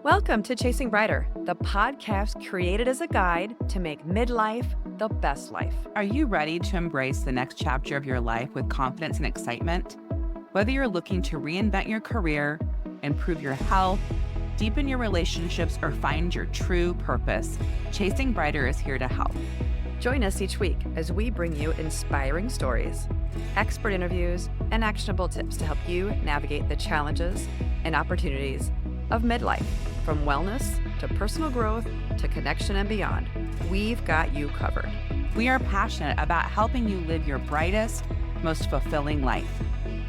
Welcome to Chasing Brighter, the podcast created as a guide to make midlife the best life. Are you ready to embrace the next chapter of your life with confidence and excitement? Whether you're looking to reinvent your career, improve your health, deepen your relationships, or find your true purpose, Chasing Brighter is here to help. Join us each week as we bring you inspiring stories, expert interviews, and actionable tips to help you navigate the challenges and opportunities of midlife. From wellness to personal growth to connection and beyond, we've got you covered. We are passionate about helping you live your brightest, most fulfilling life.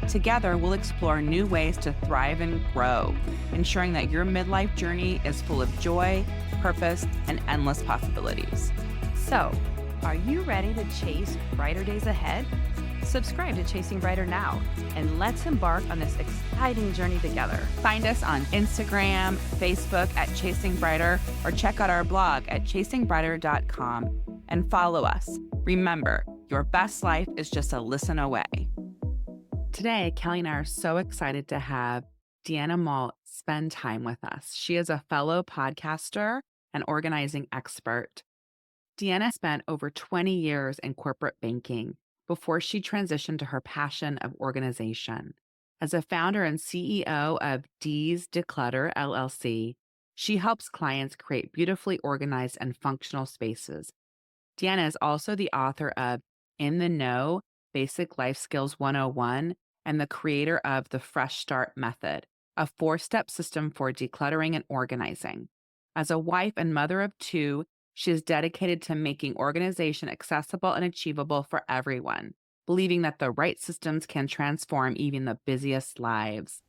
Together, we'll explore new ways to thrive and grow, ensuring that your midlife journey is full of joy, purpose, and endless possibilities. So, are you ready to chase brighter days ahead? Subscribe to Chasing Brighter now, and let's embark on this exciting journey together. Find us on Instagram, Facebook at Chasing Brighter, or check out our blog at chasingbrighter.com and follow us. Remember, your best life is just a listen away. Today, Kelly and I are so excited to have Deanna Moll spend time with us. She is a fellow podcaster and organizing expert. Deanna spent over 20 years in corporate banking before she transitioned to her passion of organization. As a founder and CEO of D's Declutter LLC, she helps clients create beautifully organized and functional spaces. Deanna is also the author of In the Know, Basic Life Skills 101, and the creator of the Fresh Start Method, a 4-step system for decluttering and organizing. As a wife and mother of 2, she is dedicated to making organization accessible and achievable for everyone, believing that the right systems can transform even the busiest lives.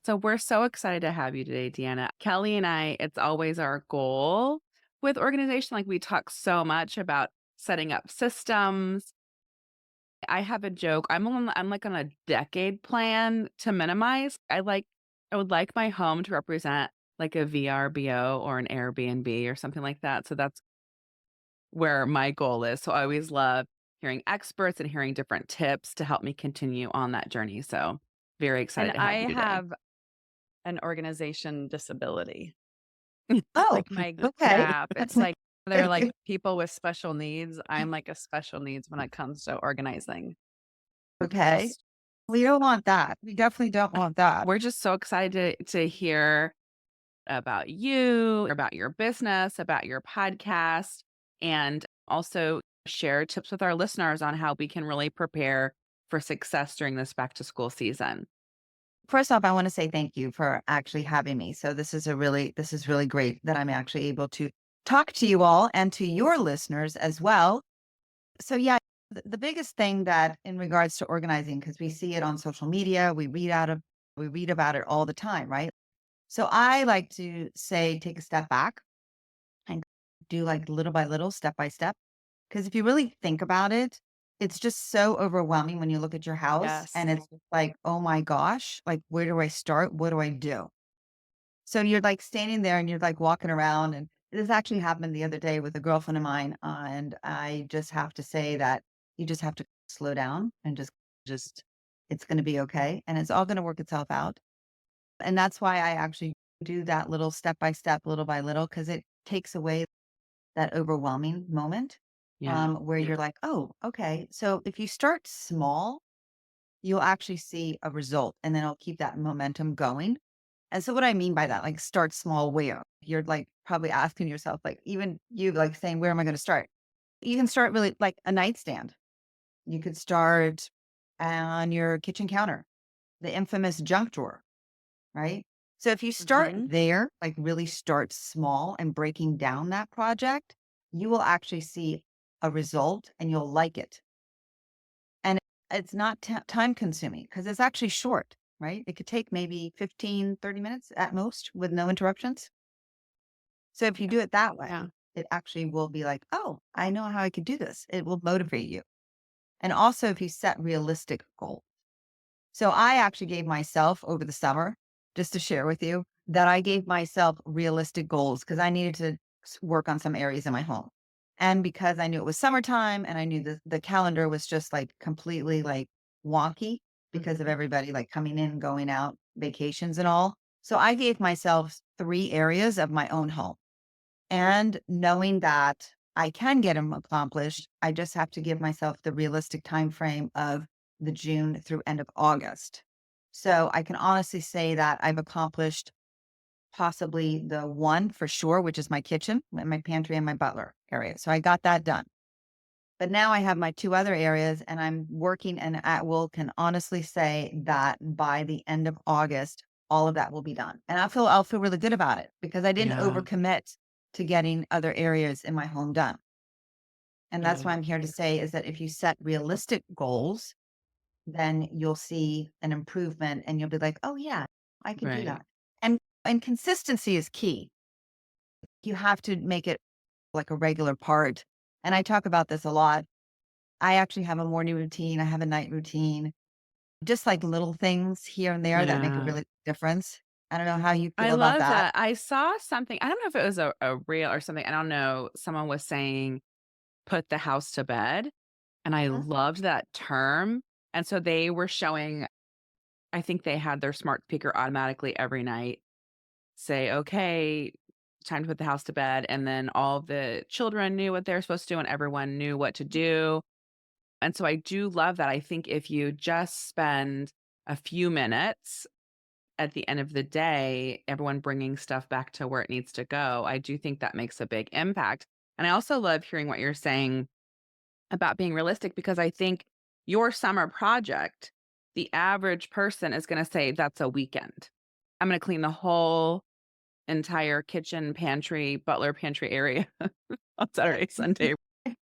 So we're so excited to have you today, Deanna. Kelly and I, it's always our goal with organization. Like, we talk so much about setting up systems. I have a joke. I'm like on a decade plan to minimize. I would like my home to represent like a VRBO or an Airbnb or something like that. So that's where my goal is. So I always love hearing experts and hearing different tips to help me continue on that journey. So very excited And to have I you today. have an organization disability. Oh, Like my okay. gap. It's like they're like people with special needs. I'm like a special needs when it comes to organizing. Okay. Just- We don't want that. We definitely don't want that. We're just so excited to hear about you, about your business, about your podcast, and also share tips with our listeners on how we can really prepare for success during this back to school season. First off, I want to say thank you for actually having me. So this is really great that I'm actually able to talk to you all and to your listeners as well. So yeah, the biggest thing that in regards to organizing, because we see it on social media, we read about it all the time, right? So I like to say, take a step back and do like little by little, step by step. Because if you really think about it, it's just so overwhelming when you look at your house Yes. and it's like, oh my gosh, like, where do I start? What do I do? So you're like standing there and you're like walking around. And this actually happened the other day with a girlfriend of mine. And I just have to say that you just have to slow down and just, it's going to be okay. And it's all going to work itself out. And that's why I actually do that little step by step, little by little, because it takes away that overwhelming moment where you're like, oh, okay. So if you start small, you'll actually see a result and then it'll keep that momentum going. And so what I mean by that, like start small where you're like probably asking yourself, like even you like saying, where am I going to start? You can start really like a nightstand. You could start on your kitchen counter, the infamous junk drawer, right? So if you start there, like really start small and breaking down that project, you will actually see a result and you'll like it. And it's not time consuming because it's actually short, right? It could take maybe 15, 30 minutes at most with no interruptions. So if you do it that way, Yeah. it actually will be like, oh, I know how I could do this. It will motivate you. And also if you set realistic goals. So I actually gave myself over the summer, just to share with you, that I gave myself realistic goals because I needed to work on some areas in my home. And because I knew it was summertime and I knew the calendar was just like completely like wonky because of everybody like coming in, going out, vacations and all. So I gave myself 3 areas of my own home. And knowing that I can get them accomplished, I just have to give myself the realistic time frame of the June through end of August. So I can honestly say that I've accomplished possibly the one for sure, which is my kitchen, my pantry, and my butler area. So I got that done. But now I have my 2 other areas and I'm working and at will can honestly say that by the end of August, all of that will be done. And I'll feel really good about it because I didn't Yeah. overcommit to getting other areas in my home done. And that's why Good. I'm here to say is that if you set realistic goals, then you'll see an improvement and you'll be like, "Oh yeah, I can do Right. that." And consistency is key. You have to make it like a regular part. And I talk about this a lot. I actually have a morning routine, I have a night routine, just like little things here and there that make a Yeah. really big difference. I don't know how you I feel about love that. that. I saw something, I don't know if it was a reel or something. I don't know. Someone was saying, put the house to bed. And I Mhm. loved that term. And so they were showing, I think they had their smart speaker automatically every night say, okay, time to put the house to bed. And then all the children knew what they were supposed to do and everyone knew what to do. And so I do love that. I think if you just spend a few minutes at the end of the day, everyone bringing stuff back to where it needs to go, I do think that makes a big impact. And I also love hearing what you're saying about being realistic because I think your summer project, the average person is going to say that's a weekend. I'm going to clean the whole entire kitchen, pantry, butler pantry area on Saturday, Sunday.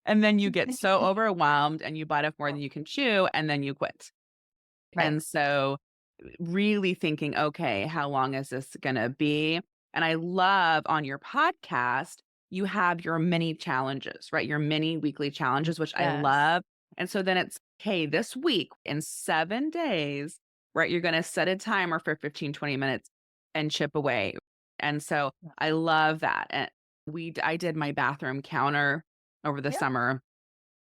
And then you get so overwhelmed and you bite off more than you can chew and then you quit. Right. And so really thinking, okay, how long is this going to be? And I love on your podcast, you have your mini challenges, right? Your mini weekly challenges, which I Yes. love. And so then it's, hey, this week in 7 days, right? You're going to set a timer for 15, 20 minutes and chip away. And so Yeah. I love that. And I did my bathroom counter over the Yep. summer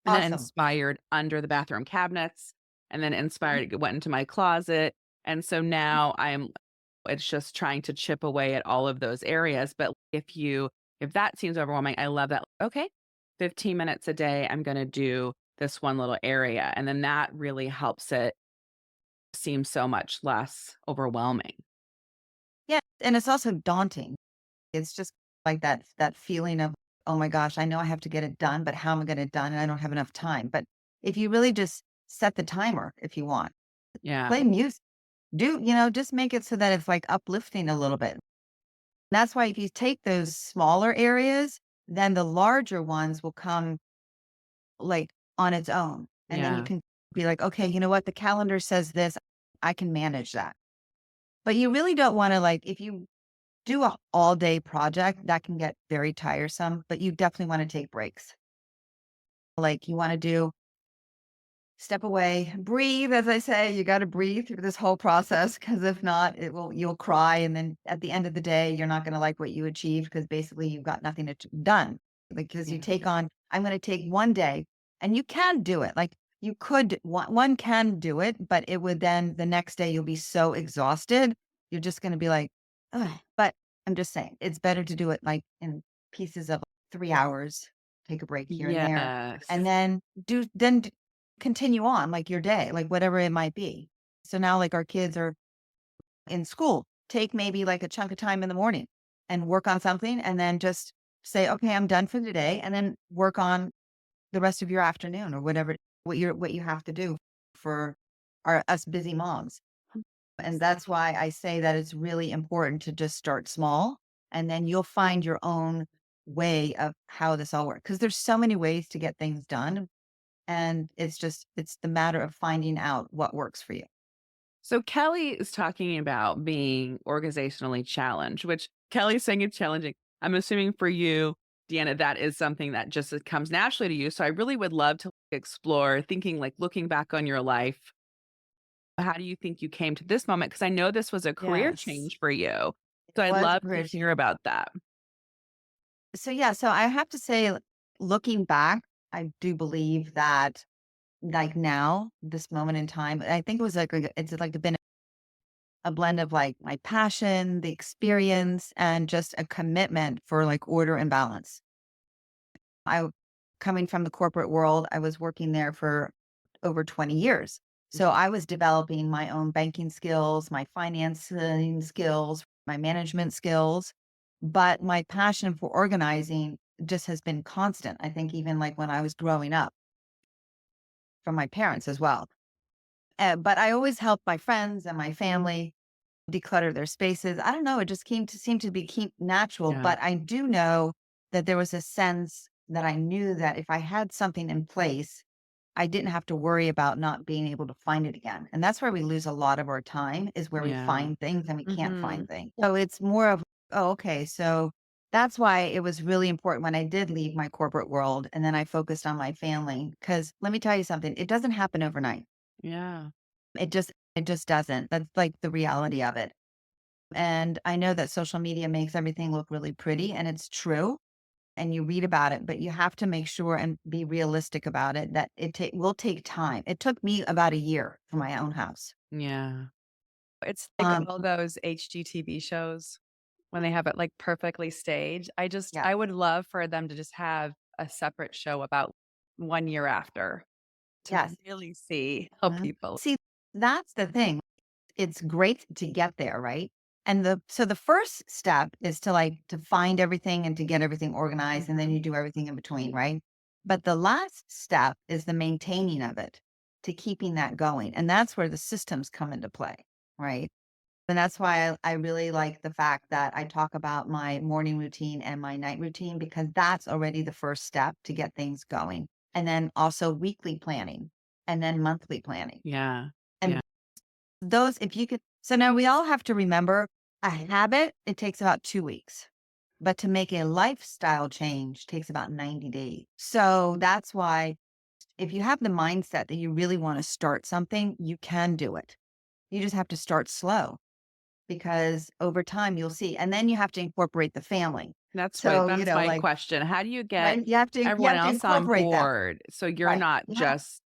and then Awesome. inspired under the bathroom cabinets, and then Mhm. inspired it went into my closet, and so now it's just trying to chip away at all of those areas, but if that seems overwhelming, I love that, okay, 15 minutes a day, I'm gonna do this one little area, and then that really helps it seem so much less overwhelming. Yeah, and it's also daunting. It's just like that feeling of, "Oh my gosh, I know I have to get it done, but how am I gonna get it done? And I don't have enough time." But if you really just set the timer if you want, Yeah, play music, just make it so that it's like uplifting a little bit. That's why if you take those smaller areas, then the larger ones will come like on its own. And then you yeah, can be like, okay, you know what? The calendar says this. I can manage that. But you really don't want to like, if you do a all day project, that can get very tiresome, but you definitely want to take breaks. Like you want to do step away, breathe, as I say, you got to breathe through this whole process because if not, you'll cry. And then at the end of the day, you're not going to like what you achieved because basically you've got nothing done. Because you yeah, take on, I'm going to take one day and you can do it. Like you could, one can do it, but it would then the next day you'll be so exhausted. You're just going to be like, ugh. But I'm just saying, it's better to do it like in pieces of 3 hours, take a break here and there and yes, then continue on like your day, like whatever it might be. So now like our kids are in school, take maybe like a chunk of time in the morning and work on something and then just say, okay, I'm done for the day and then work on the rest of your afternoon or whatever what you have to do for us busy moms. And that's why I say that it's really important to just start small and then you'll find your own way of how this all works. Because there's so many ways to get things done and it's the matter of finding out what works for you. So Kelly is talking about being organizationally challenged, which Kelly's saying it's challenging. I'm assuming for you, Deanna, that is something that just comes naturally to you. So I really would love to explore thinking like looking back on your life. How do you think you came to this moment? Because I know this was a career Yes. change for you. It So I'd was a love to bridge. hear about that. So yeah, so I have to say, looking back, I do believe that like now, this moment in time, I think it was like it's like been a blend of like my passion, the experience, and just a commitment for like order and balance. I coming from the corporate world, I was working there for over 20 years. So I was developing my own banking skills, my financing skills, my management skills, but my passion for organizing just has been constant. I think even like when I was growing up from my parents as well. But I always helped my friends and my family declutter their spaces. I don't know, it just came to seem to be keep natural, Yeah. but I do know that there was a sense that I knew that if I had something in place, I didn't have to worry about not being able to find it again. And that's where we lose a lot of our time is where we Yeah. find things and we can't Hmm. find things. So it's more of, oh, okay. So that's why it was really important when I did leave my corporate world and then I focused on my family. Cause let me tell you something, it doesn't happen overnight. Yeah. It just doesn't. That's like the reality of it. And I know that social media makes everything look really pretty, and it's true. And you read about it, but you have to make sure and be realistic about it that will take time. It took me about a year for my own house. Yeah. It's like Um, all those HGTV shows when they have it like perfectly staged. yeah, I would love for them to just have a separate show about 1 year after to yes. really see how Mhm. people. See, that's the thing. It's great to get there, right? And the first step is to like to find everything and to get everything organized, and then Mhm. you do everything in between, right? But the last step is the maintaining of it, to keeping that going. And that's where the systems come into play, right? And that's why I really like the fact that I talk about my morning routine and my night routine because that's already the first step to get things going. And then also weekly planning and then monthly planning. Yeah. Yeah. And those, if you could, so now we all have to remember a habit, it takes about 2 weeks. But to make a lifestyle change takes about 90 days. So that's why if you have the mindset that you really want to start something, you can do it. You just have to start slow because over time you'll see. And then you have to incorporate the family. So, That's my like, question. How do you get right, you everyone have to else on incorporate them. board so you're Right. not Yeah. just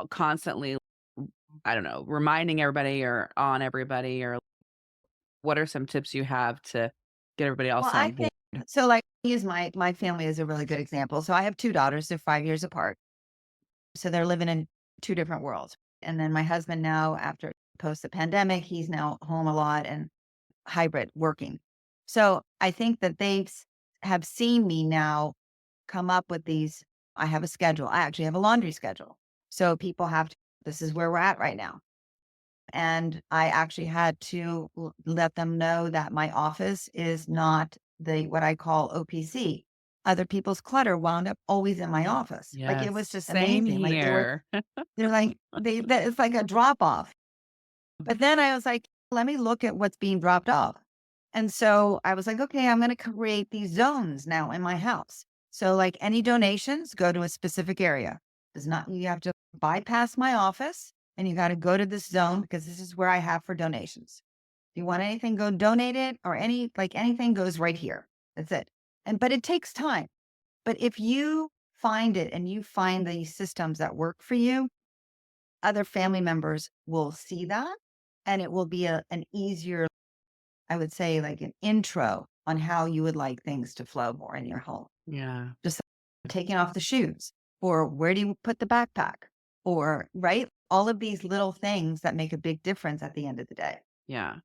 constantly, I don't know, reminding everybody or on everybody, or what are some tips you have to get everybody Well, else I on board? think so. Like, use my family as a really good example. So I have two daughters; they're 5 years apart. So they're living in two different worlds. And then my husband now, after post the pandemic, he's now home a lot and hybrid working. So I think that have seen me now come up with these. I have a schedule. I actually have a laundry schedule. So people have to, this is where we're at right now. And I actually had to let them know that my office is not the what I call OPC. Other people's clutter wound up always in my office. Like it Yes. was just Same amazing. Like here. they're like it's like a drop off. But then I was like, let me look at what's being dropped off. And so I was like, okay, I'm going to create these zones now in my house. So like any donations go to a specific area. Does not you have to bypass my office and you got to go to this zone because this is where I have for donations. If you want anything, go donate it or anything goes right here. That's it. And but it takes time. But if you find it and you find the systems that work for you, other family members will see that and it will be an easier, I would say, like an intro on how you would like things to flow more in your home. Yeah. Just taking off the shoes or where do you put the backpack or right. All of these little things that make a big difference at the end of the day. Yeah.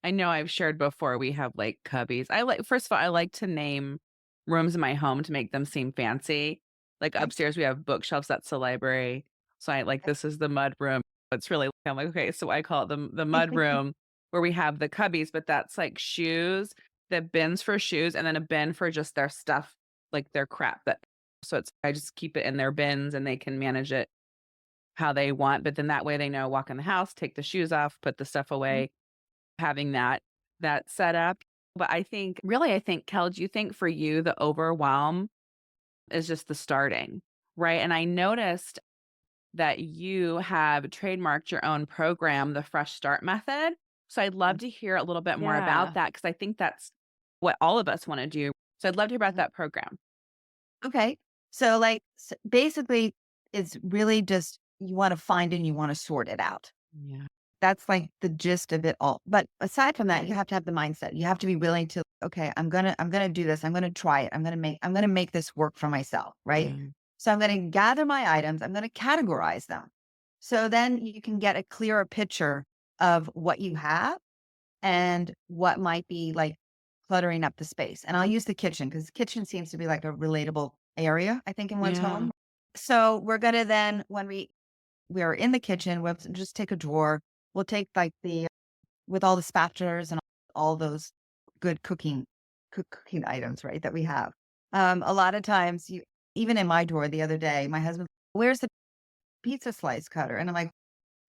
I know I've shared before, we have like cubbies. First of all, I like to name rooms in my home to make them seem fancy. Like Right. upstairs, we have bookshelves. That's the library. So I like, this is the mud room. It's really, I'm like, okay, so I call it the mud room where we have the cubbies, but that's like shoes, the bins for shoes, and then a bin for just their stuff, like their crap. So I just keep it in their bins and they can manage it how they want. But then that way they know, walk in the house, take the shoes off, put the stuff away, having that set up. But I think, Kel, do you think for you, the overwhelm is just the starting, right? And I noticed that you have trademarked your own program, the Fresh Start Method. So I'd love to hear a little bit more about Yeah. that because I think that's what all of us want to do. So I'd love to hear about Mhm. that program. Okay. So like basically it's really just you want to find and you want to sort it out. Yeah. That's like the gist of it all. But aside from that, you have to have the mindset. You have to be willing to, okay, I'm gonna do this. I'm gonna try it. I'm gonna make this work for myself, right? Yeah. So I'm gonna gather my items, I'm gonna categorize them. So then you can get a clearer picture of what you have and what might be like cluttering up the space. And I'll use the kitchen because the kitchen seems to be like a relatable area, I think, in one's Yeah. home. So we're gonna then, when we're in the kitchen, we'll just take a drawer. We'll take like the with all the spatulas and all those good cooking items, right? That we have. A lot of times, you even in my drawer the other day, my husband, where's the pizza slice cutter? And I'm like,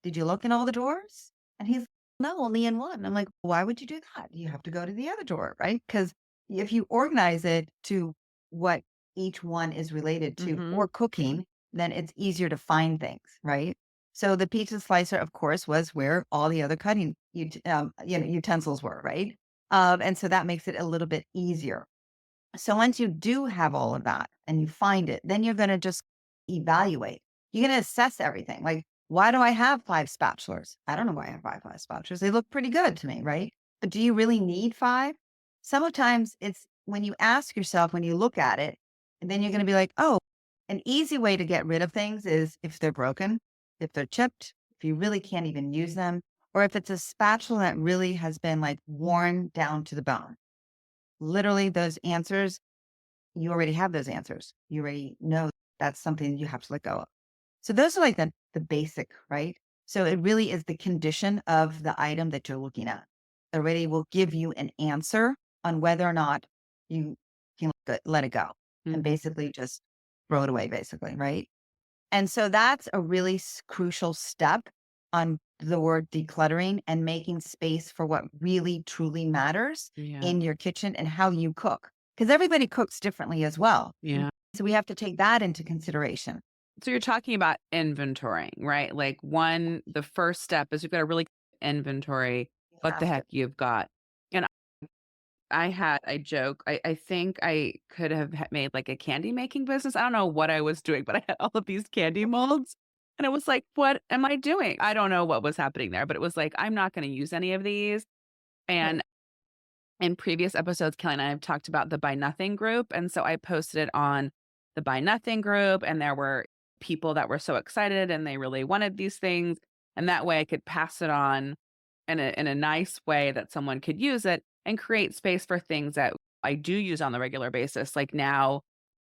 did you look in all the drawers? And he's, no, only in one. I'm like, why would you do that? You have to go to the other drawer, right? Because if you organize it to what each one is related to Mm-hmm. or cooking, then it's easier to find things, right? So the pizza slicer, of course, was where all the other cutting utensils were, right? And so that makes it a little bit easier. So once you do have all of that and you find it, then you're going to just evaluate. You're going to assess everything. Like, why do I have five spatulas? I don't know why I have five spatulas. They look pretty good to me, right? But do you really need five? Sometimes it's when you ask yourself, when you look at it, and then you're going to be like, oh, an easy way to get rid of things is if they're broken, if they're chipped, if you really can't even use them, or if it's a spatula that really has been like worn down to the bone. Literally, those answers, you already have those answers. You already know that's something you have to let go of. So those are like the basic, right? So it really is the condition of the item that you're looking at. Already will give you an answer on whether or not you can let it go and Mhm. basically just throw it away, basically, right? And so that's a really crucial step on the word decluttering and making space for what really truly matters Yeah. in your kitchen and how you cook. Because everybody cooks differently as well. Yeah. So we have to take that into consideration. So you're talking about inventorying, right? Like the first step is you've got to really inventory You what the have to. heck you've got. And I joke, I think I could have made like a candy making business. I don't know what I was doing, but I had all of these candy molds. And it was like, what am I doing? I don't know what was happening there, but it was like, I'm not going to use any of these. Right. And in previous episodes, Kelly and I have talked about the Buy Nothing group. And so I posted it on the Buy Nothing group, and there were people that were so excited and they really wanted these things. And that way I could pass it on in a nice way that someone could use it and create space for things that I do use on the regular basis. Like now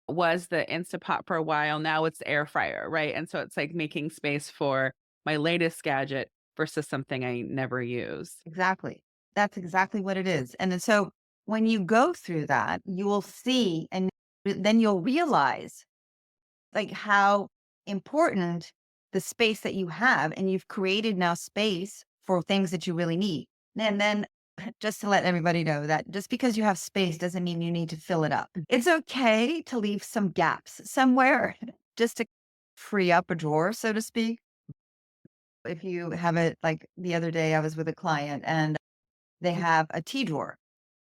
was the Instapot for a while, now it's the air fryer, right? And so it's like making space for my latest gadget versus something I never use. Exactly. That's exactly what it is. And then so when you go through that, you will see and then you'll realize like how important the space that you have and you've created now space for things that you really need. And then just to let everybody know that just because you have space doesn't mean you need to fill it up. It's okay to leave some gaps somewhere just to free up a drawer, so to speak. If you have it like the other day, I was with a client and they have a tea drawer.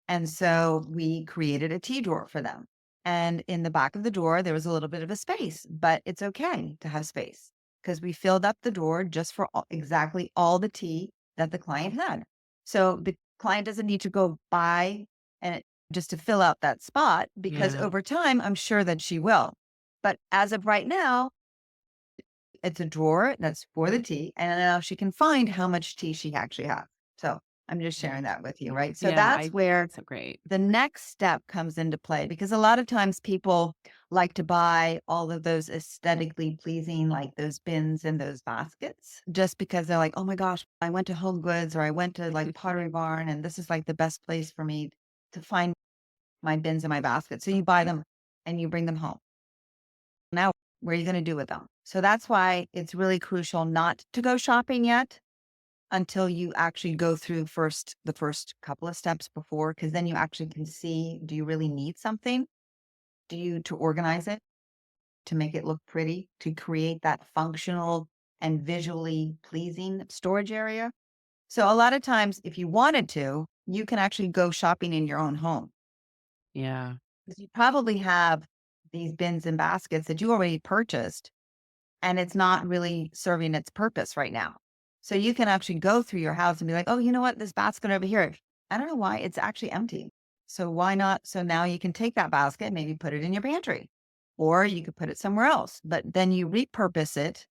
And so we created a tea drawer for them. And in the back of the drawer, there was a little bit of a space, but it's okay to have space because we filled up the drawer just for exactly all the tea that the client had. So the client doesn't need to go buy and just to fill out that spot because Yeah. over time, I'm sure that she will. But as of right now, it's a drawer that's for the tea, and now she can find how much tea she actually has. So I'm just sharing that with you, right? So Yeah, that's I where so great. the next step comes into play because a lot of times people like to buy all of those aesthetically pleasing, like those bins and those baskets, just because they're like, oh my gosh, I went to Home Goods or I went to like Pottery Barn, and this is like the best place for me to find my bins and my baskets. So you buy them and you bring them home. Now, what are you going to do with them? So that's why it's really crucial not to go shopping yet until you actually go through the first couple of steps before, because then you actually can see, do you really need something? Do you to organize it, to make it look pretty, to create that functional and visually pleasing storage area? So a lot of times, if you wanted to, you can actually go shopping in your own home. Yeah. 'Cause you probably have these bins and baskets that you already purchased and it's not really serving its purpose right now. So you can actually go through your house and be like, oh, you know what? This basket over here, I don't know why it's actually empty. So why not? So now you can take that basket and maybe put it in your pantry, or you could put it somewhere else, but then you repurpose it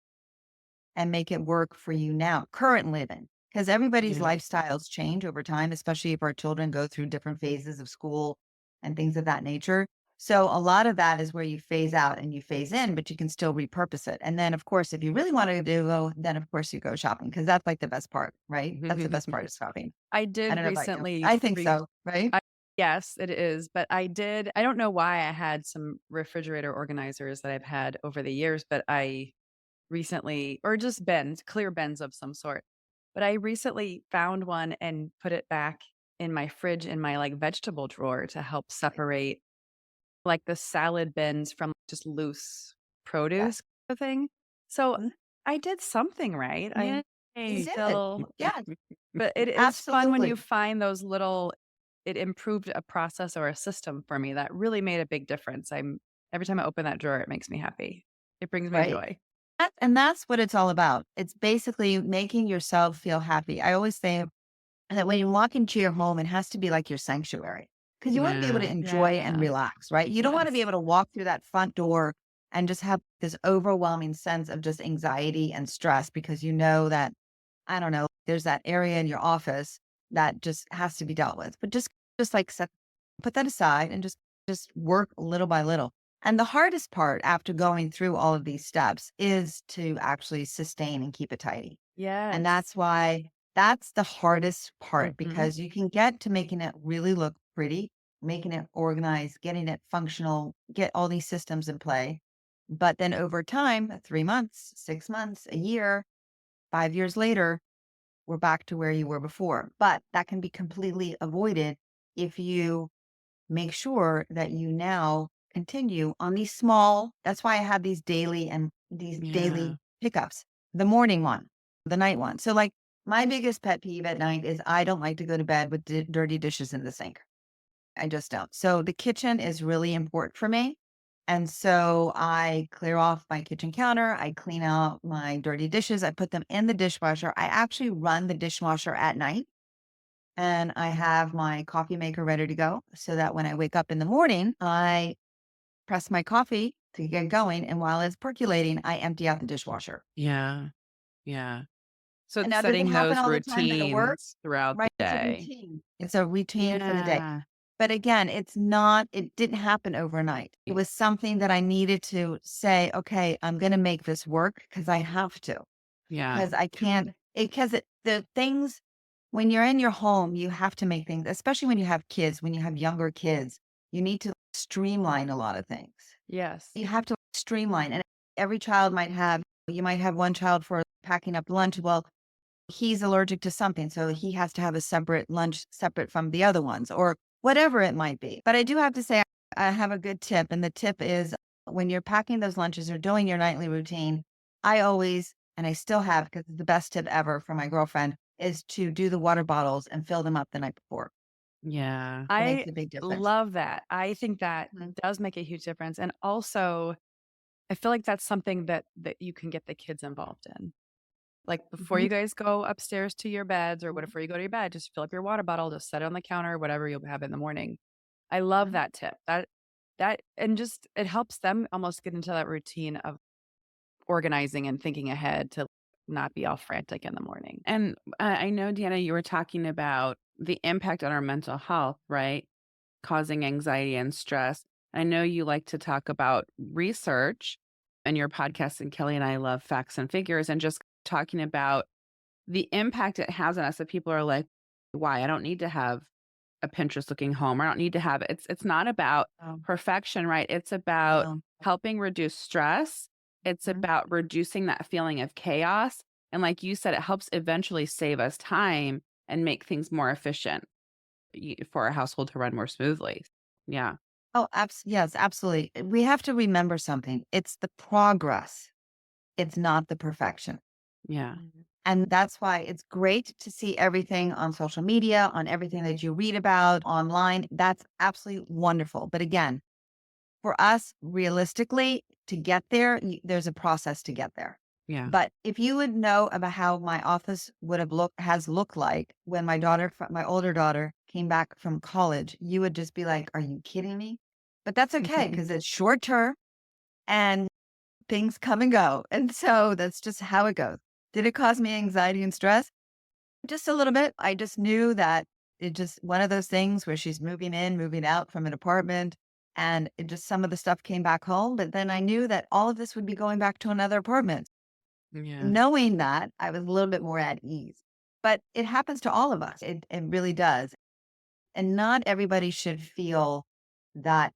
and make it work for you now, current living. Because everybody's Yeah. lifestyles change over time, especially if our children go through different phases of school and things of that nature. So a lot of that is where you phase out and you phase in, but you can still repurpose it. And then, of course, if you really want to go, then of course you go shopping because that's like the best part, right? That's the best part of shopping. I I did don't know about you. recently I think so, right? yes, it is, but I don't know why I had some refrigerator organizers that I've had over the years, but I recently, or just bins, clear bins of some sort. But I recently found one and put it back in my fridge in my like vegetable drawer to help separate like the salad bins from just loose Yes. produce kind of thing. So Mhm. I did something right. I You Yay. did. still, Yes, but it is fun when you absolutely. find those little, it improved a process or a system for me that really made a big difference. Every time I open that drawer, it makes me happy. It brings me Right. joy. And that's what it's all about. It's basically making yourself feel happy. I always say that when you walk into your home, it has to be like your sanctuary because you want to be able to Yeah. enjoy and Yeah. relax, right? You don't want to be Yes. able to walk through that front door and just have this overwhelming sense of just anxiety and stress because you know that, I don't know, there's that area in your office that just has to be dealt with. But just like put that aside and just work little by little. And the hardest part after going through all of these steps is to actually sustain and keep it tidy. And Yes. that's why that's the hardest part Mhm. because you can get to making it really look pretty, making it organized, getting it functional, get all these systems in play. But then over time, 3 months, 6 months, a year, 5 years later, we're back to where you were before. But that can be completely avoided if you make sure that you now continue on these small, that's why I have these daily and these Yeah. daily pickups, the morning one, the night one. So like my biggest pet peeve at night is I don't like to go to bed with dirty dishes in the sink. I just don't. So the kitchen is really important for me. And so I clear off my kitchen counter. I clean out my dirty dishes. I put them in the dishwasher. I actually run the dishwasher at night and I have my coffee maker ready to go so that when I wake up in the morning, I press my coffee to get going. And while it's percolating, I empty out the dishwasher. Yeah. Yeah. So And it's now, does it setting happen those all the time that it works? routines throughout the Right. It's a day. routine. It's a routine for the day. Yeah. But again, it didn't happen overnight. It was something that I needed to say, okay, I'm going to make this work because I have to, Yeah. because I can't, the things, when you're in your home, you have to make things, especially when you have kids, when you have younger kids, you need to streamline a lot of things. Yes. You have to streamline. And every child might have, you might have one child for packing up lunch. Well, he's allergic to something, so he has to have a separate lunch separate from the other ones or whatever it might be. But I do have to say, I have a good tip. And the tip is when you're packing those lunches or doing your nightly routine, I always, and I still have, because it's the best tip ever from my girlfriend, is to do the water bottles and fill them up the night before. Yeah. It makes I a big difference. love that. I think that Mhm. does make a huge difference. And also, I feel like that's something that you can get the kids involved in. Like before Mhm. you guys go upstairs to your beds or whatever you go to your bed, just fill up your water bottle, just set it on the counter, whatever you'll have in the morning. I love Mhm. that tip. That and just it helps them almost get into that routine of organizing and thinking ahead to not be all frantic in the morning. And I know, Deanna, you were talking about the impact on our mental health, right? Causing anxiety and stress. I know you like to talk about research and your podcast, and Kelly and I love facts and figures and just talking about the impact it has on us that people are like, why? I don't need to have a Pinterest looking home. I don't need to have it. It's not about Oh, perfection, right? It's about no. helping reduce stress. It's Mhm. about reducing that feeling of chaos. And like you said, it helps eventually save us time and make things more efficient for our household to run more smoothly. Yeah. Oh, yes, absolutely. We have to remember something. It's the progress. It's not the perfection. Yeah. Mhm. And that's why it's great to see everything on social media, on everything that you read about online. That's absolutely wonderful. But again, for us, realistically, to get there, there's a process to get there. Yeah. But if you would know about how my office would have looked like when my older daughter came back from college, you would just be like, "Are you kidding me?" But that's okay because it's short term and things come and go. And so that's just how it goes. Did it cause me anxiety and stress? Just a little bit. I just knew that it just one of those things where she's moving in, moving out from an apartment, and it just some of the stuff came back home. But then I knew that all of this would be going back to another apartment. Yeah. Knowing that, I was a little bit more at ease. But it happens to all of us. It really does. And not everybody should feel that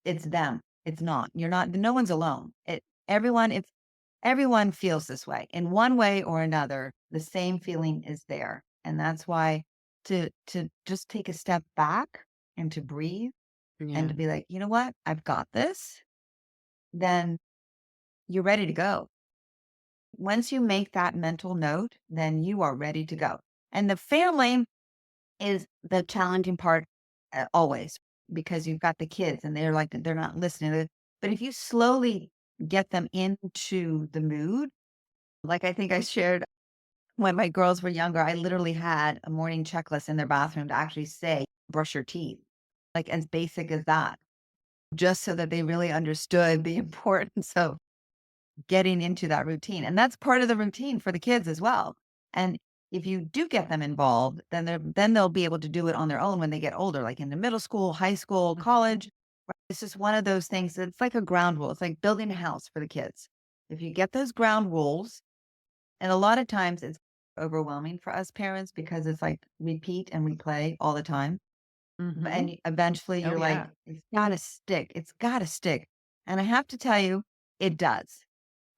it's them. It's not. You're not. No one's alone. If everyone feels this way in one way or another, the same feeling is there. And that's why to just take a step back and to breathe and Yeah. to be like, you know what? I've got this. Then you're ready to go. Once you make that mental note, then you are ready to go. And the family is the challenging part always because you've got the kids and they're not listening. But if you slowly get them into the mood, like I think I shared when my girls were younger, I literally had a morning checklist in their bathroom to actually say, brush your teeth, like as basic as that, just so that they really understood the importance of getting into that routine. And that's part of the routine for the kids as well. And if you do get them involved, then they'll be able to do it on their own when they get older, like in the middle school, high school, college. Right? It's just one of those things. It's like a ground rule. It's like building a house for the kids. If you get those ground rules, and a lot of times it's overwhelming for us parents because it's like repeat and replay all the time. Mm-hmm. And eventually Oh you're like, yeah. it's got to stick. It's got to stick. And I have to tell you, it does.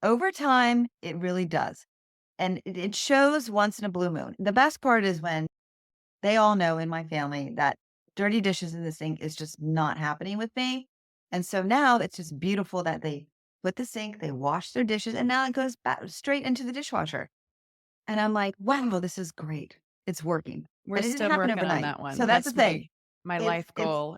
Over time, it really does. And it shows once in a blue moon. The best part is when they all know in my family that dirty dishes in the sink is just not happening with me. And so now it's just beautiful that they put the sink, they wash their dishes, and now it goes back straight into the dishwasher. And I'm like, wow, this is great. It's working. We're But it didn't still happen working on overnight. that one. So that's the That's thing. my It's life it's goal.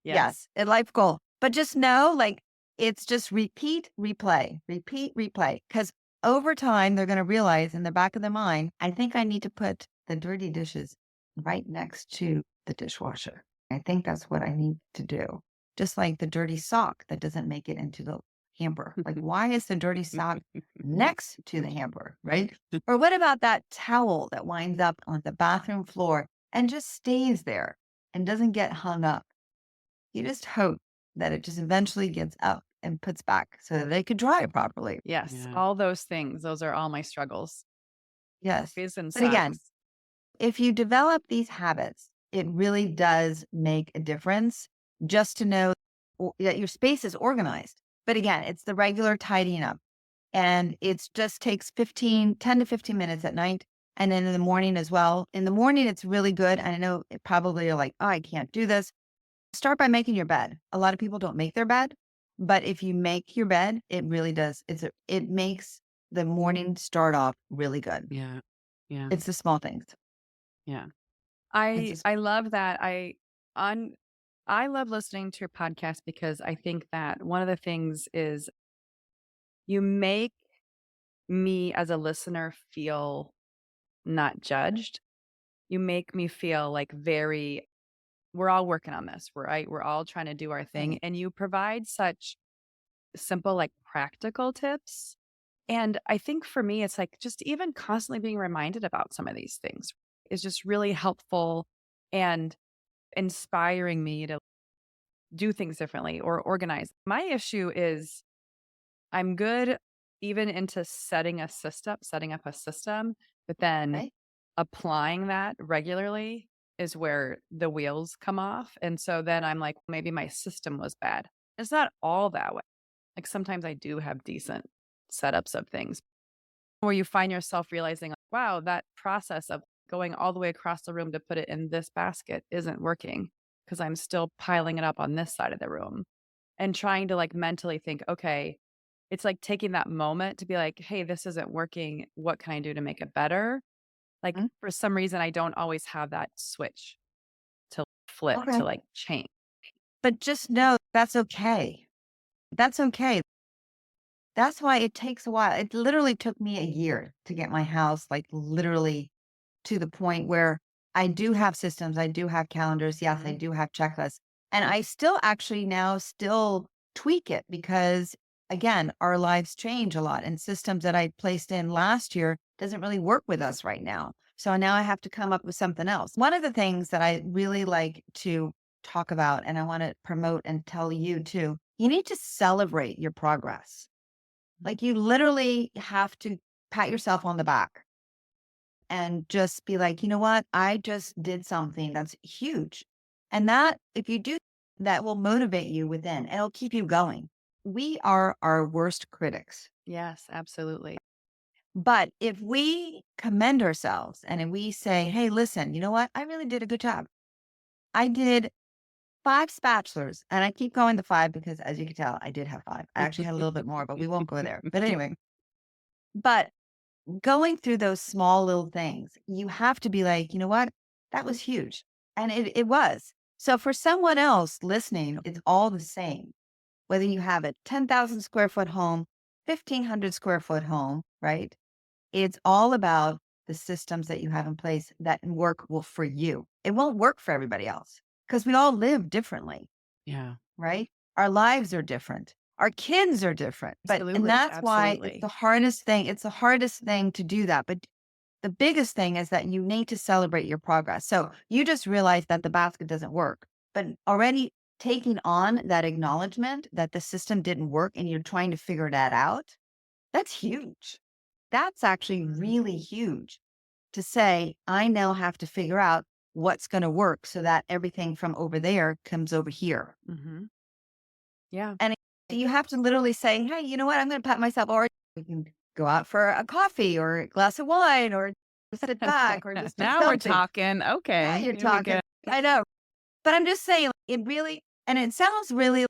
Yes. Yes, a life goal. But just know, like, it's just repeat, replay, repeat, replay. Because over time, they're going to realize in the back of their mind, I think I need to put the dirty dishes right next to the dishwasher. I think that's what I need to do. Just like the dirty sock that doesn't make it into the hamper. Like, why is the dirty sock next to the hamper, right? Or what about that towel that winds up on the bathroom floor and just stays there and doesn't get hung up? You just hope that it just eventually gets up and puts back so that they could dry it properly. Yes. Yeah. All those things. Those are all my struggles. Yes. Is and But again, socks. if you develop these habits, it really does make a difference just to know that your space is organized. But again, it's the regular tidying up. And it just takes 10 to 15 minutes at night. And then in the morning as well. In the morning, it's really good. And I know it probably you're like, oh, I can't do this. Start by making your bed. A lot of people don't make their bed, but if you make your bed, it really does. It makes the morning start off really good. Yeah. Yeah. It's the small things. Yeah. It's I just I love that. On I love listening to your podcast because I think that one of the things is you make me as a listener feel not judged. You make me feel like we're all working on this, right? We're all trying to do our thing. right. And you provide such simple, like practical tips. And I think for me, it's like just even constantly being reminded about some of these things is just really helpful and inspiring me to do things differently or organize. My issue is I'm good even into setting up a system, but then Right. applying that regularly is where the wheels come off. And so then I'm like, maybe my system was bad. It's not all that way. Like sometimes I do have decent setups of things where you find yourself realizing, like, wow, that process of going all the way across the room to put it in this basket isn't working because I'm still piling it up on this side of the room and trying to like mentally think, okay, it's like taking that moment to be like, hey, this isn't working. What can I do to make it better? Like Mhm. for some reason, I don't always have that switch to flip to Okay. like change. But just know that's okay. That's okay. That's why it takes a while. It literally took me a year to get my house, like literally to the point where I do have systems, I do have calendars. Yes, I Mhm. do have checklists. And I still actually now still tweak it because again, our lives change a lot and systems that I placed in last year doesn't really work with us right now. So now I have to come up with something else. One of the things that I really like to talk about and I want to promote and tell you too, you need to celebrate your progress. Like you literally have to pat yourself on the back and just be like, you know what? I just did something that's huge. And that, if you do, that will motivate you within. It'll keep you going. We are our worst critics. Yes, absolutely. But if we commend ourselves and if we say, hey, listen, you know what? I really did a good job. I did 5 spatulas and I keep going to 5 because as you can tell, I did have 5. I actually had a little bit more, but we won't go there. But anyway, but going through those small little things, you have to be like, you know what? That was huge. And it was. So for someone else listening, it's all the same. Whether you have a 10,000 square foot home, 1,500 square foot home, right? It's all about the systems that you have in place that work well for you. It won't work for everybody else because we all live differently, Yeah. right? Our lives are different. Our kids are different. And Absolutely, that's why it's absolutely. the hardest thing. It's the hardest thing to do that. But the biggest thing is that you need to celebrate your progress. So you just realized that the basket doesn't work, but already taking on that acknowledgement that the system didn't work and you're trying to figure that out, that's huge. That's actually really huge to say, I now have to figure out what's going to work so that everything from over there comes over here. Hmm. Yeah. And you have to literally say, hey, you know what? I'm going to pat myself, or we can go out for a coffee or a glass of wine or sit back or just do Now we're something. talking. Yeah, Okay. you're Here we talking. go. I know. But I'm just saying, it really, and it sounds really,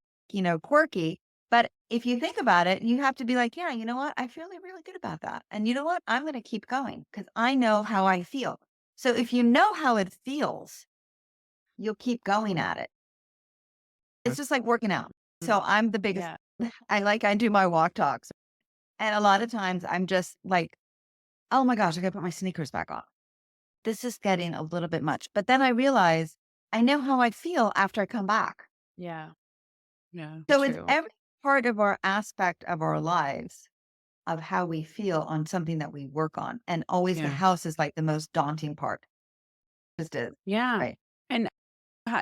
quirky. But if you think about it, you have to be like, yeah, you know what? I feel really good about that. And you know what? I'm going to keep going because I know how I feel. So if you know how it feels, you'll keep going at it. It's just like working out. So I'm the biggest, Yeah. I do my walk talks. And a lot of times I'm just like, oh my gosh, I got to put my sneakers back on. This is getting a little bit much. But then I realize I know how I feel after I come back. Yeah. Yeah. So it's True. every part of our aspect of our lives of how we feel on something that we work on. And always the Yeah. house is like the most daunting part. Just is. Yeah. Right. And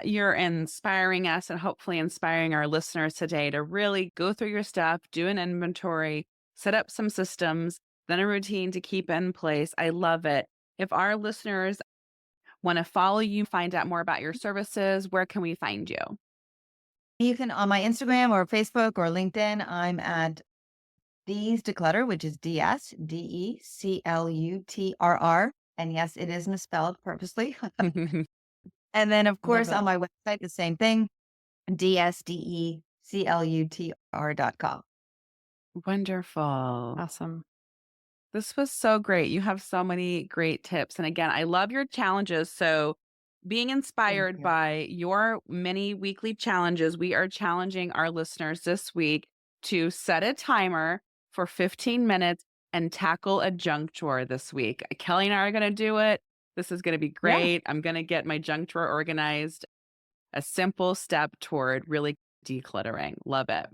you're inspiring us and hopefully inspiring our listeners today to really go through your stuff, do an inventory, set up some systems, then a routine to keep in place. I love it. If our listeners want to follow you, find out more about your services, where can we find you? You can on my Instagram or Facebook or LinkedIn, I'm at D's Declutter, which is DSDECLUTRR. And yes, it is misspelled purposely. And then, of Love course, it. on my website, the same thing, DSDECLUTR.com. Wonderful. Awesome. This was so great. You have so many great tips. And again, I love your challenges. So, being Thank inspired you. by your many weekly challenges, we are challenging our listeners this week to set a timer for 15 minutes and tackle a junk drawer this week. Kelly and I are going to do it. This is going to be Yeah. great. I'm going to get my junk drawer organized. A simple step toward really decluttering. Love it.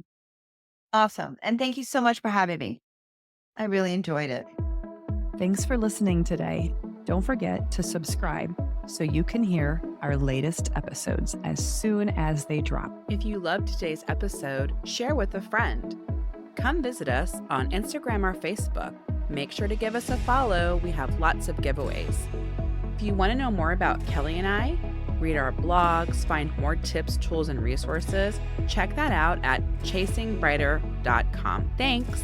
Awesome. And thank you so much for having me. I really enjoyed it. Thanks for listening today. Don't forget to subscribe so you can hear our latest episodes as soon as they drop. If you loved today's episode, share with a friend. Come visit us on Instagram or Facebook. Make sure to give us a follow. We have lots of giveaways. If you want to know more about Kelly and I, read our blogs, find more tips, tools, and resources, check that out at chasingbrighter.com. Thanks.